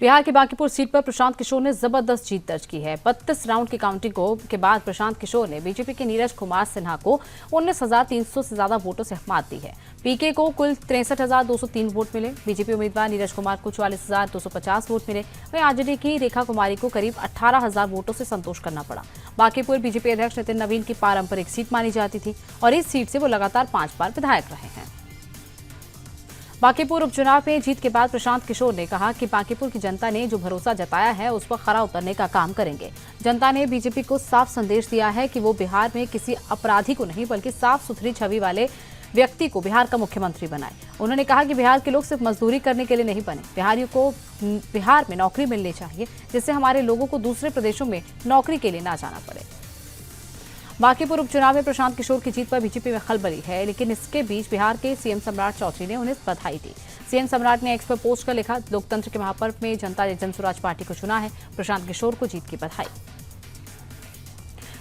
बिहार की बांकीपुर सीट पर प्रशांत किशोर ने जबरदस्त जीत दर्ज की है। 32 राउंड की काउंटिंग के बाद प्रशांत किशोर ने बीजेपी के नीरज कुमार सिन्हा को 19,300 से ज्यादा वोटों से मात दी है। पीके को कुल 63,203 वोट मिले। बीजेपी उम्मीदवार नीरज कुमार को 44,250 वोट मिले। वहीं आरजेडी की रेखा कुमारी को करीब 18,000 वोटों से संतोष करना पड़ा। बांकीपुर बीजेपी अध्यक्ष नितिन नवीन की पारंपरिक सीट मानी जाती थी और इस सीट से वो लगातार 5 बार विधायक रहे हैं। बांकीपुर उपचुनाव में जीत के बाद प्रशांत किशोर ने कहा कि बांकीपुर की जनता ने जो भरोसा जताया है उस पर खरा उतरने का काम करेंगे। जनता ने बीजेपी को साफ संदेश दिया है कि वो बिहार में किसी अपराधी को नहीं बल्कि साफ सुथरी छवि वाले व्यक्ति को बिहार का मुख्यमंत्री बनाए। उन्होंने कहा कि बिहार के लोग सिर्फ मजदूरी करने के लिए नहीं बने, बिहारियों को बिहार में नौकरी मिलनी चाहिए जिससे हमारे लोगों को दूसरे प्रदेशों में नौकरी के लिए ना जाना पड़े। बांकीपुर उपचुनाव में प्रशांत किशोर की जीत पर बीजेपी में खलबली है, लेकिन इसके बीच बिहार के सीएम सम्राट चौधरी ने उन्हें बधाई दी। सीएम सम्राट ने एक्स पर पोस्ट कर लिखा, लोकतंत्र के महापर्व में जनता ने जनसुराज पार्टी को चुना है, प्रशांत किशोर को जीत की बधाई।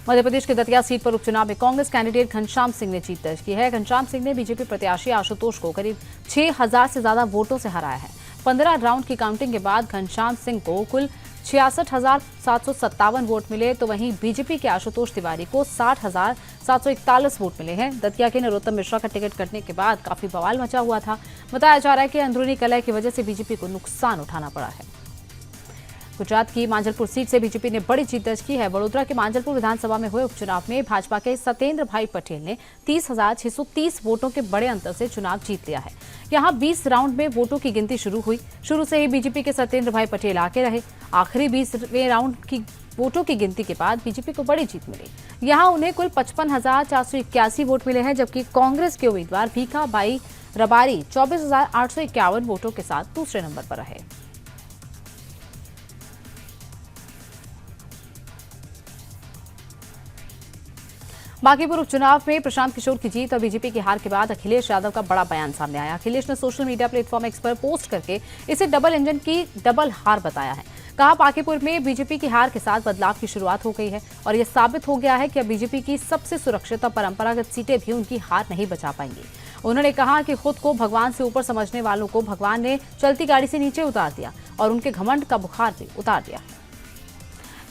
मध्य प्रदेश के दतिया सीट पर उपचुनाव में कांग्रेस कैंडिडेट घनश्याम सिंह ने जीत दर्ज की है। घनश्याम सिंह ने बीजेपी प्रत्याशी आशुतोष को करीब 6,000 से ज्यादा वोटों से हराया है। 15 राउंड की काउंटिंग के बाद घनश्याम सिंह को कुल 66,757 वोट मिले, तो वहीं बीजेपी के आशुतोष तिवारी को 60,741 वोट मिले हैं। दतिया के नरोत्तम मिश्रा का टिकट कटने के बाद काफी बवाल मचा हुआ था। बताया जा रहा है कि अंदरूनी कलह की वजह से बीजेपी को नुकसान उठाना पड़ा है। गुजरात की मांजलपुर सीट से बीजेपी ने बड़ी जीत दर्ज की है। वडोदरा के मांजलपुर विधानसभा में हुए उपचुनाव में भाजपा के सत्येंद्र भाई पटेल ने 30,630 वोटों के बड़े अंतर से चुनाव जीत लिया है। यहां 20 राउंड में वोटों की गिनती शुरू हुई। शुरू से ही बीजेपी के सत्येंद्र भाई पटेल आगे रहे। आखिरी 20वें राउंड की वोटों की गिनती के बाद बीजेपी को बड़ी जीत मिली। यहां उन्हें कुल 55,481 वोट मिले हैं, जबकि कांग्रेस के उम्मीदवार भीखा बाई रबारी 24,851 वोटों के साथ दूसरे नंबर पर रहे। बांकीपुर उपचुनाव में प्रशांत किशोर की जीत और बीजेपी की हार के बाद अखिलेश यादव का बड़ा बयान सामने आया। अखिलेश ने सोशल मीडिया प्लेटफॉर्म एक्स पर पोस्ट करके इसे डबल इंजन की डबल हार बताया है। कहा, बांकीपुर में बीजेपी की हार के साथ बदलाव की शुरुआत हो गई है और यह साबित हो गया है कि अब बीजेपी की सबसे सुरक्षित और परंपरागत सीटें भी उनकी हार नहीं बचा पाएंगी। उन्होंने कहा कि खुद को भगवान से ऊपर समझने वालों को भगवान ने चलती गाड़ी से नीचे उतार दिया और उनके घमंड का बुखार भी उतार दिया।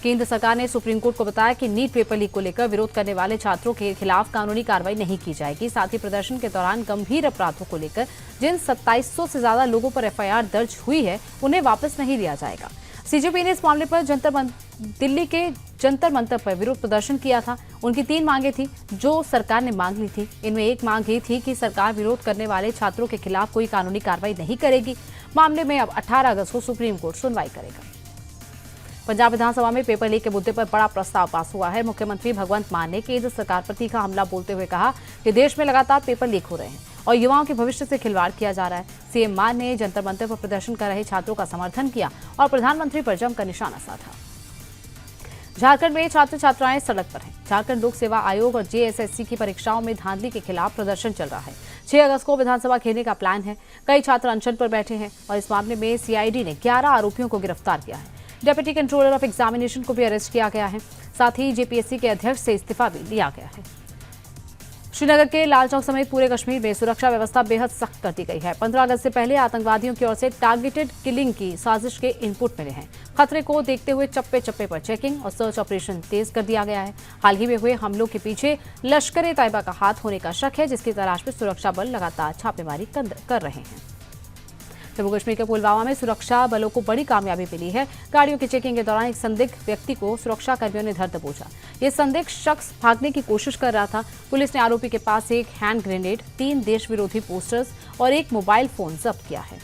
केंद्र सरकार ने सुप्रीम कोर्ट को बताया कि नीट पेपर लीक को लेकर विरोध करने वाले छात्रों के खिलाफ कानूनी कार्रवाई नहीं की जाएगी। साथ ही प्रदर्शन के दौरान गंभीर अपराधों को लेकर जिन 2700 से ज्यादा लोगों पर एफआईआर दर्ज हुई है उन्हें वापस नहीं लिया जाएगा। सीजेपी ने इस मामले पर दिल्ली के जंतर मंतर पर विरोध प्रदर्शन किया था। उनकी 3 मांगे थी जो सरकार ने मांग ली थी। इनमें एक मांग ये थी कि सरकार विरोध करने वाले छात्रों के खिलाफ कोई कानूनी कार्रवाई नहीं करेगी। मामले में अब 18 अगस्त को सुप्रीम कोर्ट सुनवाई करेगा। पंजाब विधानसभा में पेपर लीक के मुद्दे पर बड़ा प्रस्ताव पास हुआ है। मुख्यमंत्री भगवंत मान ने केंद्र सरकार पर तीखा हमला बोलते हुए कहा कि देश में लगातार पेपर लीक हो रहे हैं और युवाओं के भविष्य से खिलवाड़ किया जा रहा है। सीएम मान ने जंतर मंतर पर प्रदर्शन कर रहे छात्रों का समर्थन किया और प्रधानमंत्री पर जमकर निशाना साधा। झारखंड में छात्र छात्राएं सड़क पर हैं। झारखंड लोक सेवा आयोग और जेएसएससी की परीक्षाओं में धांधली के खिलाफ प्रदर्शन चल रहा है। 6 अगस्त को विधानसभा घेरने का प्लान है। कई छात्र अनशन पर बैठे हैं और इस मामले में सीआईडी ने 11 आरोपियों को गिरफ्तार किया है। डेप्यूटी कंट्रोलर ऑफ एग्जामिनेशन को भी अरेस्ट किया गया है। साथ ही जेपीएससी के अध्यक्ष से इस्तीफा भी लिया गया है। श्रीनगर के लाल चौक समेत पूरे कश्मीर में सुरक्षा व्यवस्था बेहद सख्त कर दी गई है। 15 अगस्त से पहले आतंकवादियों की ओर से टारगेटेड किलिंग की साजिश के इनपुट मिले हैं। खतरे को देखते हुए चप्पे चप्पे पर चेकिंग और सर्च ऑपरेशन तेज कर दिया गया है। हाल ही में हुए हमलों के पीछे लश्कर ए तैयबा का हाथ होने का शक है, जिसकी तलाश में सुरक्षा बल लगातार छापेमारी कर रहे हैं। जम्मू कश्मीर के पुलवामा में सुरक्षा बलों को बड़ी कामयाबी मिली है। गाड़ियों की चेकिंग के दौरान एक संदिग्ध व्यक्ति को सुरक्षा कर्मियों ने धर दबोचा। ये संदिग्ध शख्स भागने की कोशिश कर रहा था। पुलिस ने आरोपी के पास एक हैंड ग्रेनेड, 3 देश विरोधी पोस्टर्स और एक मोबाइल फोन जब्त किया है।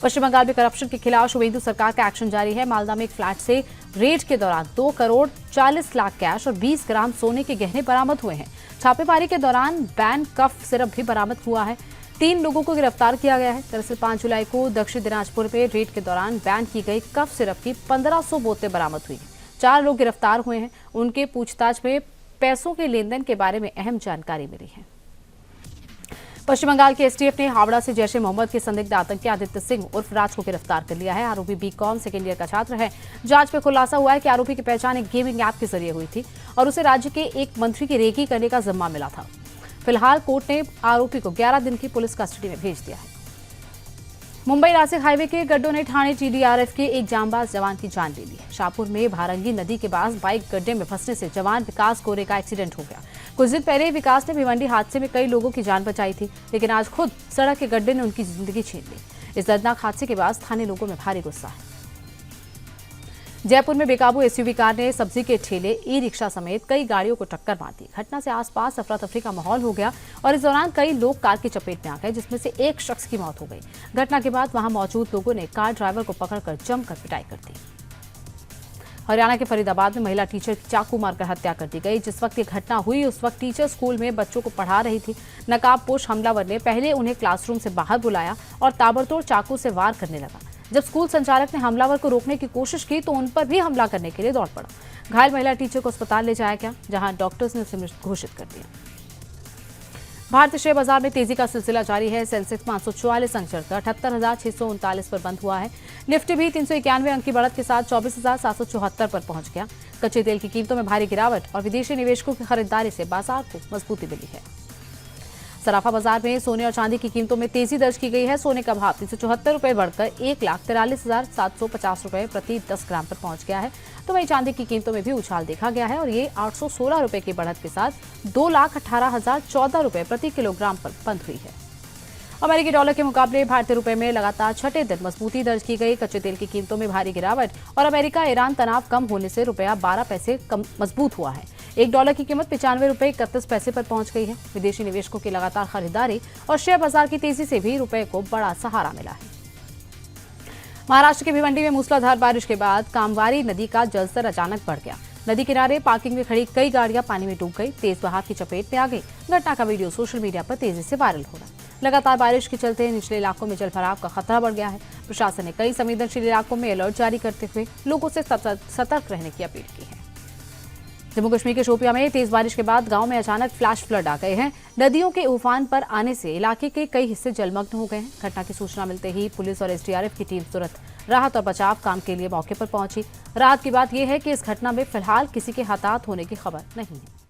पश्चिम बंगाल में करप्शन के खिलाफ शुभेंदु सरकार का एक्शन जारी है। मालदा में एक फ्लैट से रेड के दौरान 2 करोड़ 40 लाख कैश और 20 ग्राम सोने के गहने बरामद हुए हैं। छापेमारी के दौरान बैन कफ सिरप भी बरामद हुआ है। 3 लोगों को गिरफ्तार किया गया है। दरअसल 5 जुलाई को दक्षिण दिनाजपुर में रेड के दौरान बैन की गई कफ सिरप की 1500 बोतलें बरामद हुई हैं। 4 लोग गिरफ्तार हुए हैं। उनके पूछताछ में पैसों के लेन देन के बारे में अहम जानकारी मिली है। पश्चिम बंगाल के एसटीएफ ने हावड़ा से जैश ए मोहम्मद के संदिग्ध आतंकी आदित्य सिंह उर्फ राज को गिरफ्तार कर लिया है। आरोपी बीकॉम सेकेंड ईयर का छात्र है। जांच में खुलासा हुआ है कि आरोपी की पहचान एक गेमिंग ऐप के जरिए हुई थी और उसे राज्य के एक मंत्री की रेकी करने का जिम्मा मिला था। फिलहाल कोर्ट ने आरोपी को 11 दिन की पुलिस कस्टडी में भेज दिया है। मुंबई नासिक हाईवे के गड्ढों ने ठाणे टीडीआरएफ के एक जांबाज जवान की जान ले ली। शाहपुर में भारंगी नदी के पास बाइक गड्ढे में फंसने से जवान विकास कोरे का एक्सीडेंट हो गया। कुछ दिन पहले विकास ने भिवंडी हादसे में कई लोगों की जान बचाई थी, लेकिन आज खुद सड़क के गड्ढे ने उनकी जिंदगी छीन ली। इस दर्दनाक हादसे के बाद स्थानीय लोगों में भारी गुस्सा है। जयपुर में बेकाबू एसयूवी कार ने सब्जी के ठेले, ई रिक्शा समेत कई गाड़ियों को टक्कर मार दी। घटना से आसपास अफरा तफरी का माहौल हो गया और इस दौरान कई लोग कार की चपेट में आ गए, जिसमें से एक शख्स की मौत हो गई। घटना के बाद वहां मौजूद लोगों ने कार ड्राइवर को पकड़कर जमकर पिटाई कर दी। हरियाणा के फरीदाबाद में महिला टीचर की चाकू मारकर हत्या कर दी गई। जिस वक्त ये घटना हुई उस वक्त टीचर स्कूल में बच्चों को पढ़ा रही थी। नकाबपोश हमलावर ने पहले उन्हें क्लासरूम से बाहर बुलाया और ताबड़तोड़ चाकू से वार करने लगा। जब स्कूल संचालक ने हमलावर को रोकने की कोशिश की तो उन पर भी हमला करने के लिए दौड़ पड़ा। घायल महिला टीचर को अस्पताल ले जाया गया, जहां डॉक्टर्स ने उसे मृत घोषित कर दिया। भारतीय शेयर बाजार में तेजी का सिलसिला जारी है। सेंसेक्स 544 अंक चढ़कर 78,639 पर बंद हुआ है। निफ्टी भी 391 अंक की बढ़त के साथ 24,774 पर पहुंच गया। कच्चे तेल की कीमतों में भारी गिरावट और विदेशी निवेशकों की खरीदारी से बाजार को मजबूती मिली है। सराफा बाजार में सोने और चांदी की कीमतों में तेजी दर्ज की गई है। सोने का भाव 374 रुपए बढ़कर 1,43,750 रुपए प्रति 10 ग्राम पर पहुंच गया है। तो वहीं चांदी की कीमतों में भी उछाल देखा गया है और ये 816 रुपए की बढ़त के साथ 2,18,014 रुपए प्रति किलोग्राम पर बंद हुई है। अमेरिकी डॉलर के मुकाबले भारतीय रुपए में लगातार छठे दिन मजबूती दर्ज की गई। कच्चे तेल की कीमतों में भारी गिरावट और अमेरिका ईरान तनाव कम होने से रुपया 12 पैसे कम मजबूत हुआ है। $1 की कीमत 95 रुपए 31 पैसे पर पहुंच गई है। विदेशी निवेशकों की लगातार खरीदारी और शेयर बाजार की तेजी से भी रुपए को बड़ा सहारा मिला है। महाराष्ट्र के भिवंडी में मूसलाधार बारिश के बाद कामवारी नदी का जलस्तर अचानक बढ़ गया। नदी किनारे पार्किंग में खड़ी कई गाड़ियां पानी में डूब गई, तेज बहाव की चपेट में आ गई। घटना का वीडियो सोशल मीडिया पर तेजी से वायरल हो रहा है। लगातार बारिश के चलते निचले इलाकों में जलभराव का खतरा बढ़ गया है। प्रशासन ने कई संवेदनशील इलाकों में अलर्ट जारी करते हुए लोगों से सतर्क रहने की अपील की है। जम्मू कश्मीर के शोपियां में तेज बारिश के बाद गांव में अचानक फ्लैश फ्लड आ गए हैं। नदियों के उफान पर आने से इलाके के कई हिस्से जलमग्न हो गए हैं। घटना की सूचना मिलते ही पुलिस और एसडीआरएफ की टीम तुरंत राहत और बचाव काम के लिए मौके पर पहुंची। राहत की बात यह है कि इस घटना में फिलहाल किसी के हताहत होने की खबर नहीं है।